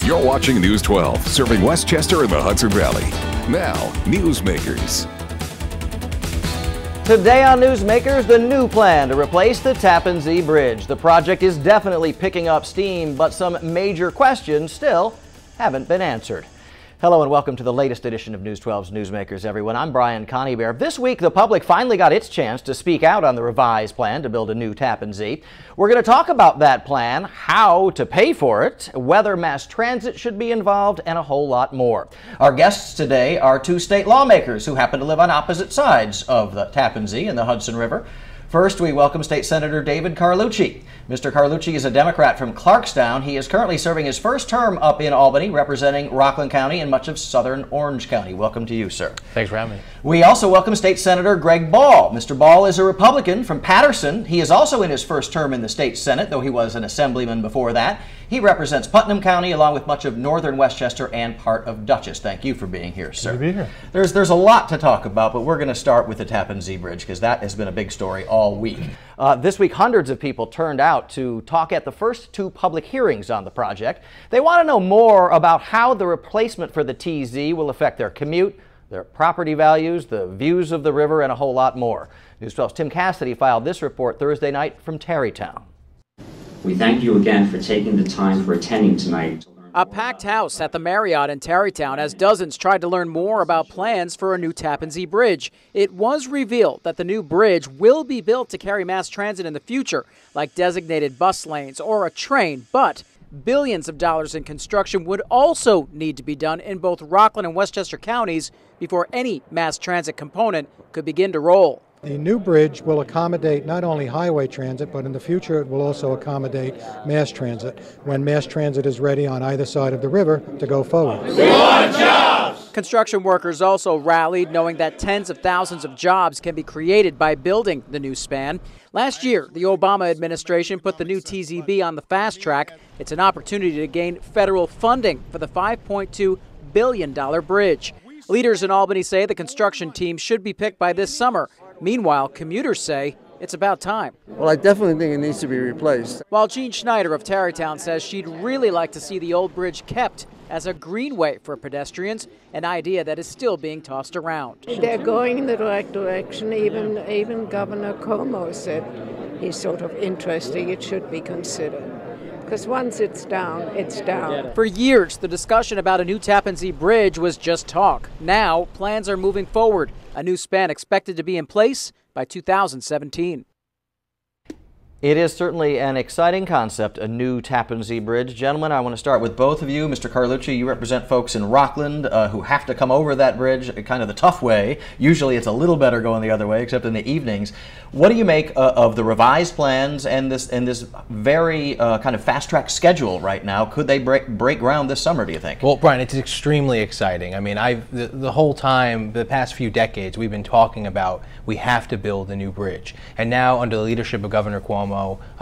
You're watching News 12, serving Westchester and the Hudson Valley. Now, Newsmakers. Today on Newsmakers, the new plan to replace the Tappan Zee Bridge. The project is definitely picking up steam, but some major questions still haven't been answered. Hello and welcome to the latest edition of News 12's Newsmakers, everyone. I'm Brian Coneybear. This week, the public finally got its chance to speak out on the revised plan to build a new Tappan Zee. We're going to talk about that plan, how to pay for it, whether mass transit should be involved, and a whole lot more. Our guests today are two state lawmakers who happen to live on opposite sides of the Tappan Zee and the Hudson River. First, we welcome State Senator David Carlucci. Mr. Carlucci is a Democrat from Clarkstown. He is currently serving his first term up in Albany, representing Rockland County and much of southern Orange County. Welcome to you, sir. Thanks for having me. We also welcome State Senator Greg Ball. Mr. Ball is a Republican from Patterson. He is also in his first term in the state Senate, though he was an assemblyman before that. He represents Putnam County along with much of northern Westchester and part of Dutchess. Thank you for being here, sir. Good to be here. There's a lot to talk about, but we're going to start with the Tappan Zee Bridge because that has been a big story all week. This week, hundreds of people turned out to talk at the first two public hearings on the project. They want to know more about how the replacement for the TZ will affect their commute, their property values, the views of the river, and a whole lot more. News 12's Tim Cassidy filed this report Thursday night from Tarrytown. We thank you again for taking the time for attending tonight. A packed house at the Marriott in Tarrytown as dozens tried to learn more about plans for a new Tappan Zee Bridge. It was revealed that the new bridge will be built to carry mass transit in the future, like designated bus lanes or a train, but billions of dollars in construction would also need to be done in both Rockland and Westchester counties before any mass transit component could begin to roll. The new bridge will accommodate not only highway transit, but in the future it will also accommodate mass transit when mass transit is ready on either side of the river to go forward. We want jobs! Construction workers also rallied, knowing that tens of thousands of jobs can be created by building the new span. Last year, the Obama administration put the new TZB on the fast track. It's an opportunity to gain federal funding for the $5.2 billion bridge. Leaders in Albany say the construction team should be picked by this summer. Meanwhile, commuters say it's about time. Well, I definitely think it needs to be replaced. While Jean Schneider of Tarrytown says she'd really like to see the old bridge kept as a greenway for pedestrians, an idea that is still being tossed around. They're going in the right direction. Even Governor Cuomo said he's sort of interested. It should be considered. Because once it's down, it's down. For years, the discussion about a new Tappan Zee Bridge was just talk. Now, plans are moving forward. A new span expected to be in place by 2017. It is certainly an exciting concept, a new Tappan Zee Bridge. Gentlemen, I want to start with both of you. Mr. Carlucci, you represent folks in Rockland who have to come over that bridge kind of the tough way. Usually it's a little better going the other way, except in the evenings. What do you make of the revised plans and this very kind of fast-track schedule right now? Could they break ground this summer, do you think? Well, Brian, it's extremely exciting. I mean, the whole time, the past few decades, we've been talking about we have to build a new bridge. And now, under the leadership of Governor Cuomo,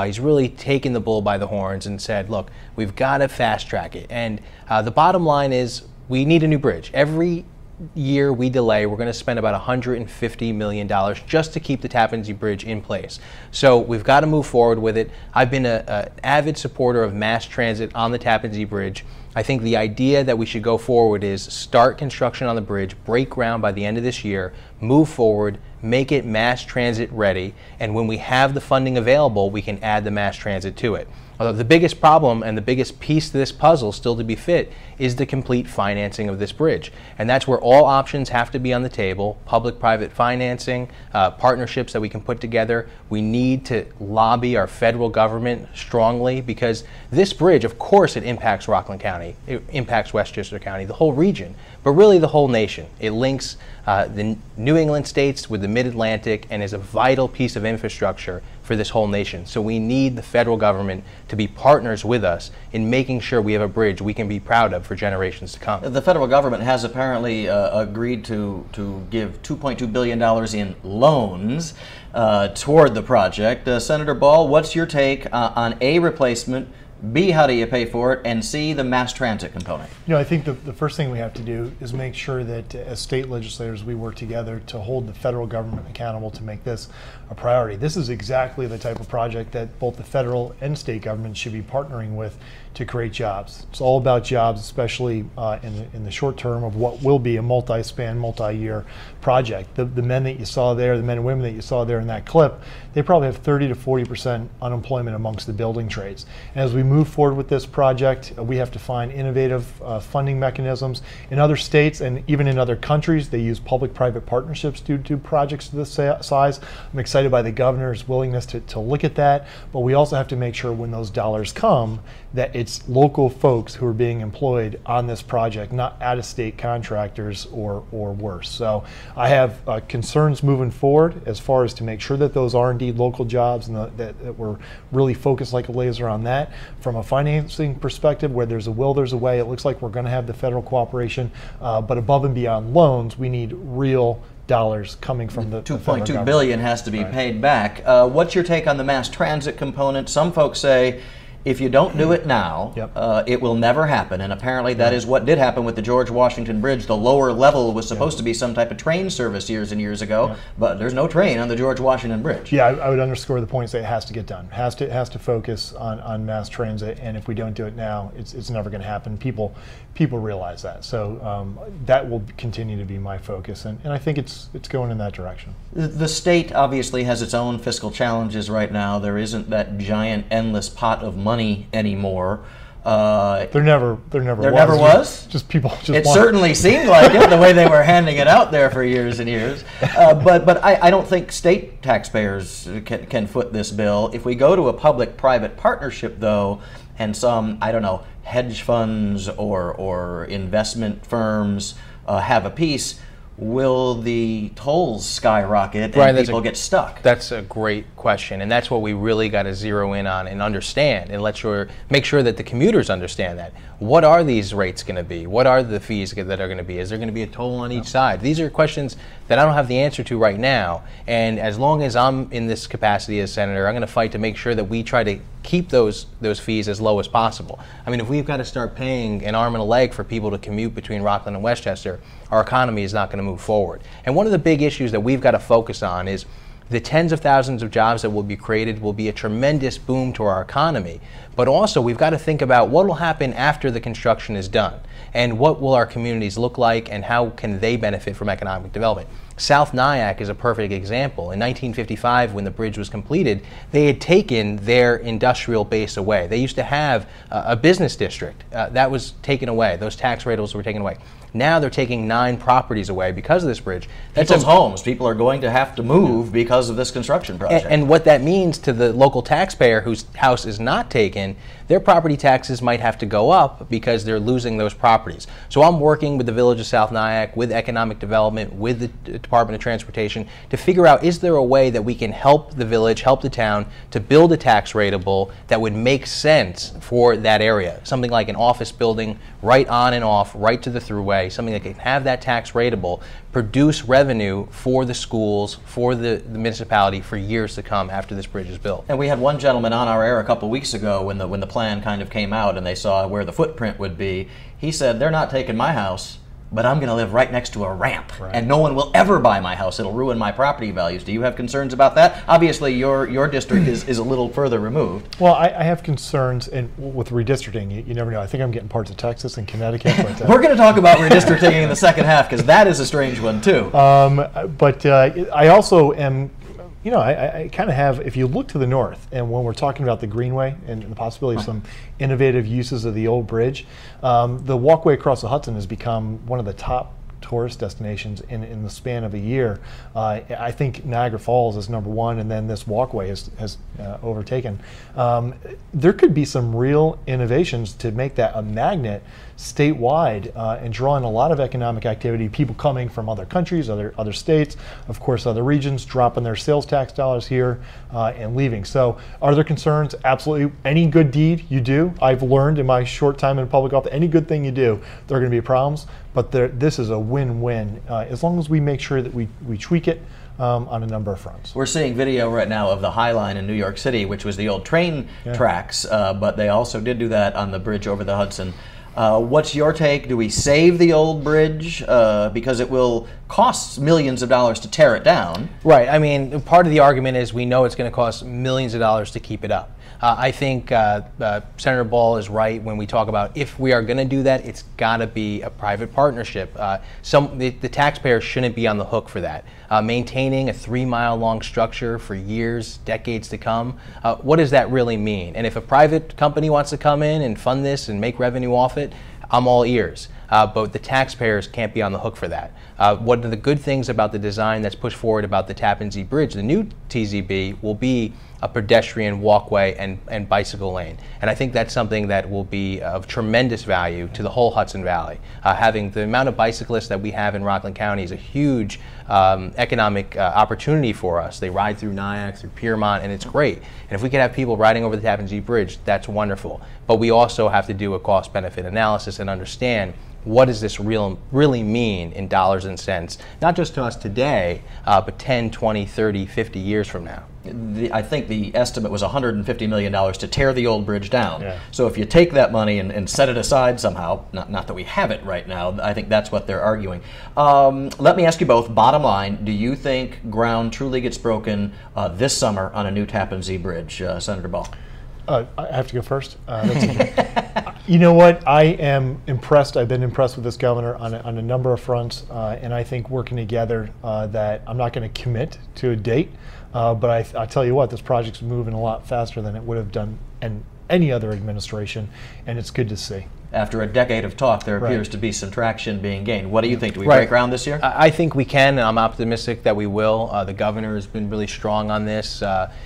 he's really taken the bull by the horns and said, look, we've got to fast track it. And the bottom line is we need a new bridge. Every year we delay, we're going to spend about $150 million just to keep the Tappan Zee Bridge in place. So we've got to move forward with it. I've been an avid supporter of mass transit on the Tappan Zee Bridge. I think the idea that we should go forward is start construction on the bridge, break ground by the end of this year, move forward, make it mass transit ready, and when we have the funding available, we can add the mass transit to it. Although the biggest problem and the biggest piece to this puzzle still to be fit is the complete financing of this bridge. And that's where all options have to be on the table, public-private financing, partnerships that we can put together. We need to lobby our federal government strongly because this bridge, of course, it impacts Rockland County, it impacts Westchester County, the whole region, but really the whole nation. It links the New England states with the Mid-Atlantic and is a vital piece of infrastructure for this whole nation. So we need the federal government to be partners with us in making sure we have a bridge we can be proud of for generations to come. The federal government has apparently agreed to give $2.2 billion in loans toward the project. Senator Ball, what's your take on A, replacement, B, how do you pay for it, and C, the mass transit component? You know, I think the first thing we have to do is make sure that as state legislators we work together to hold the federal government accountable to make this a priority. This is exactly the type of project that both the federal and state governments should be partnering with to create jobs. It's all about jobs, especially in the short term of what will be a multi-span, multi-year project. The men that you saw there, the men and women that you saw there in that clip, they probably have 30 to 40% unemployment amongst the building trades. And as we move forward with this project, we have to find innovative funding mechanisms. In other states and even in other countries, they use public-private partnerships to do projects of this size. I'm excited by the governor's willingness to look at that, but we also have to make sure when those dollars come that it's local folks who are being employed on this project, not out-of-state contractors or worse. So I have concerns moving forward as far as to make sure that those are indeed local jobs and that we're really focused like a laser on that. From a financing perspective, where there's a will, there's a way. It looks like we're going to have the federal cooperation, but above and beyond loans, we need real dollars coming from the $2.2 billion has to be paid back. What's your take on the mass transit component? Some folks say if you don't do it now, it will never happen. And apparently that is what did happen with the George Washington Bridge. The lower level was supposed to be some type of train service years and years ago, but there's no train on the George Washington Bridge. Yeah, I would underscore the point, say it has to get done. Has to focus on mass transit, and if we don't do it now, it's never going to happen. People realize that. So that will continue to be my focus, and I think it's going in that direction. The state obviously has its own fiscal challenges right now. There isn't that giant endless pot of money anymore. There never was. Just people. It certainly seemed like it, the way they were handing it out there for years and years. But I don't think state taxpayers can foot this bill. If we go to a public-private partnership, though, and some, I don't know, hedge funds or investment firms have a piece, will the tolls skyrocket and people get stuck? That's a great question, and that's what we really got to zero in on and understand, and make sure that the commuters understand that. What are these rates going to be? What are the fees that are going to be? Is there going to be a toll on each side? These are questions that I don't have the answer to right now, and as long as I'm in this capacity as senator, I'm going to fight to make sure that we try to keep those fees as low as possible. I mean, if we've got to start paying an arm and a leg for people to commute between Rockland and Westchester, our economy is not going to move forward. And one of the big issues that we've got to focus on is the tens of thousands of jobs that will be created will be a tremendous boom to our economy. But also, we've got to think about what will happen after the construction is done, and what will our communities look like, and how can they benefit from economic development. South Nyack is a perfect example. In 1955, when the bridge was completed, they had taken their industrial base away. They used to have a business district. That was taken away. Those tax rates were taken away. Now they're taking 9 properties away because of this bridge. That's people's homes. People are going to have to move because of this construction project. And what that means to the local taxpayer whose house is not taken, their property taxes might have to go up because they're losing those properties. So I'm working with the Village of South Nyack, with economic development, with the Department of Transportation to figure out, is there a way that we can help the village, help the town to build a tax rateable that would make sense for that area. Something like an office building right on and off, right to the thruway, something that can have that tax rateable, produce revenue for the schools, for the municipality for years to come after this bridge is built. And we had one gentleman on our air a couple weeks ago when the plan kind of came out and they saw where the footprint would be. He said, they're not taking my house, but I'm going to live right next to a ramp, and no one will ever buy my house. It'll ruin my property values. Do you have concerns about that? Obviously, your district is a little further removed. Well, I have concerns with redistricting. You never know. I think I'm getting parts of Texas and Connecticut. But, we're going to talk about redistricting in the second half, because that is a strange one, too. But I also am... You know, I kind of have, if you look to the north, and when we're talking about the Greenway and the possibility of some innovative uses of the old bridge, the walkway across the Hudson has become one of the top tourist destinations in the span of a year. I think Niagara Falls is number one, and then this walkway has overtaken. There could be some real innovations to make that a magnet statewide and draw in a lot of economic activity, people coming from other countries, other states, of course other regions, dropping their sales tax dollars here and leaving. So are there concerns? Absolutely. Any good deed you do, I've learned in my short time in public office, any good thing you do, there are going to be problems, but this is a win-win as long as we make sure that we tweak it on a number of fronts. We're seeing video right now of the High Line in New York City, which was the old train tracks, but they also did do that on the bridge over the Hudson. What's your take? Do we save the old bridge because it will cost millions of dollars to tear it down? Right. I mean, part of the argument is we know it's going to cost millions of dollars to keep it up. I think Senator Ball is right when we talk about if we are going to do that, it's got to be a private partnership. The taxpayers shouldn't be on the hook for that. Maintaining a 3-mile long structure for years, decades to come, what does that really mean? And if a private company wants to come in and fund this and make revenue off it, I'm all ears. But the taxpayers can't be on the hook for that. One of the good things about the design that's pushed forward about the Tappan Zee Bridge, the new TZB, will be a pedestrian walkway and bicycle lane. And I think that's something that will be of tremendous value to the whole Hudson Valley. Having the amount of bicyclists that we have in Rockland County is a huge economic opportunity for us. They ride through Nyack, through Piermont, and it's great. And if we can have people riding over the Tappan Zee Bridge, that's wonderful. But we also have to do a cost-benefit analysis and understand what does this really mean in dollars and cents, not just to us today, but 10, 20, 30, 50 years from now. I think the estimate was $150 million to tear the old bridge down. Yeah. So if you take that money and set it aside somehow, not that we have it right now, I think that's what they're arguing. Let me ask you both, bottom line, do you think ground truly gets broken this summer on a new Tappan Zee Bridge? Senator Ball. I have to go first. That's okay. You know what? I am impressed. I've been impressed with this governor on a number of fronts, and I think working together that I'm not going to commit to a date, but I tell you what, this project's moving a lot faster than it would have done in any other administration, and it's good to see. After a decade of talk, there appears to be some traction being gained. What do you think? Do we break ground this year? I think we can, and I'm optimistic that we will. The governor has been really strong on this,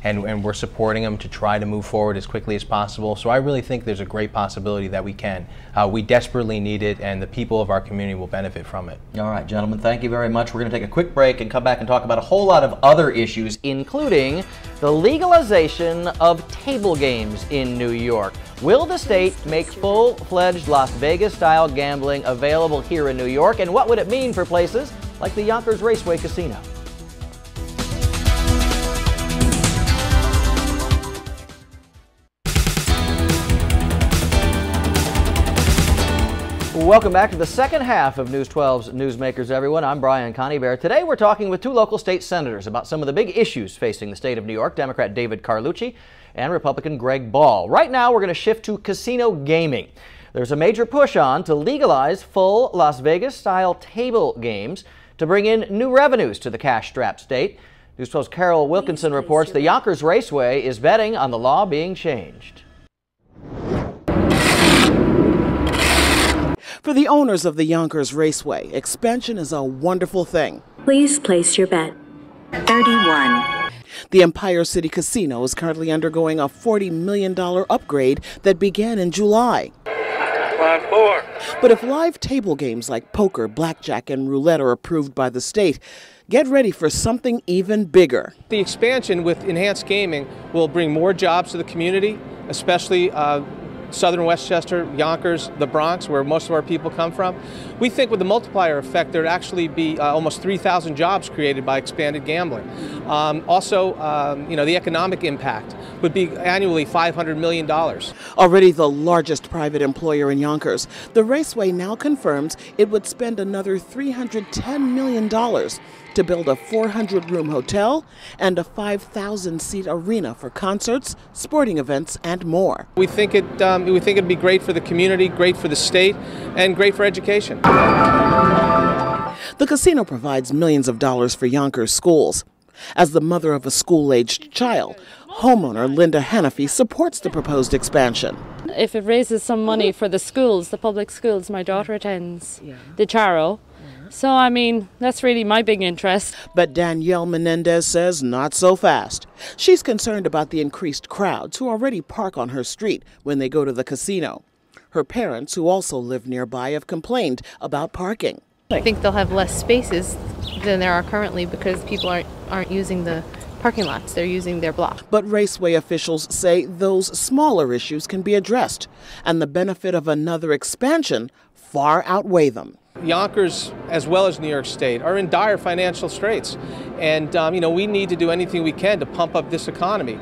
and we're supporting him to try to move forward as quickly as possible. So I really think there's a great possibility that we can. We desperately need it, and the people of our community will benefit from it. All right, gentlemen, thank you very much. We're going to take a quick break and come back and talk about a whole lot of other issues, including the legalization of table games in New York. Will the state make full-fledged Las Vegas-style gambling available here in New York? And what would it mean for places like the Yonkers Raceway Casino? Welcome back to the second half of News 12's Newsmakers, everyone. I'm Brian Coneybear. Today we're talking with two local state senators about some of the big issues facing the state of New York, Democrat David Carlucci and Republican Greg Ball. Right now we're going to shift to casino gaming. There's a major push on to legalize full Las Vegas-style table games to bring in new revenues to the cash-strapped state. News 12's Carol Wilkinson reports the Yonkers Raceway is betting on the law being changed. For the owners of the Yonkers Raceway, expansion is a wonderful thing. Please place your bet. 31. The Empire City Casino is currently undergoing a $40 million upgrade that began in July. Line 4. But if live table games like poker, blackjack, and roulette are approved by the state, get ready for something even bigger. The expansion with enhanced gaming will bring more jobs to the community, especially Southern Westchester, Yonkers, the Bronx, where most of our people come from. We think with the multiplier effect, there'd actually be almost 3,000 jobs created by expanded gambling. The economic impact would be annually $500 million. Already the largest private employer in Yonkers, the Raceway now confirms it would spend another $310 million to build a 400-room hotel and a 5,000-seat arena for concerts, sporting events, and more. We think it'd be great for the community, great for the state, and great for education. The casino provides millions of dollars for Yonkers schools. As the mother of a school-aged child, homeowner Linda Hannafy supports the proposed expansion. If it raises some money for the schools, the public schools my daughter attends, the Charo. So, I mean, that's really my big interest. But Danielle Menendez says not so fast. She's concerned about the increased crowds who already park on her street when they go to the casino. Her parents, who also live nearby, have complained about parking. I think they'll have less spaces than there are currently because people aren't using the parking lots. They're using their block. But Raceway officials say those smaller issues can be addressed, and the benefit of another expansion far outweigh them. Yonkers, as well as New York State, are in dire financial straits. And, we need to do anything we can to pump up this economy.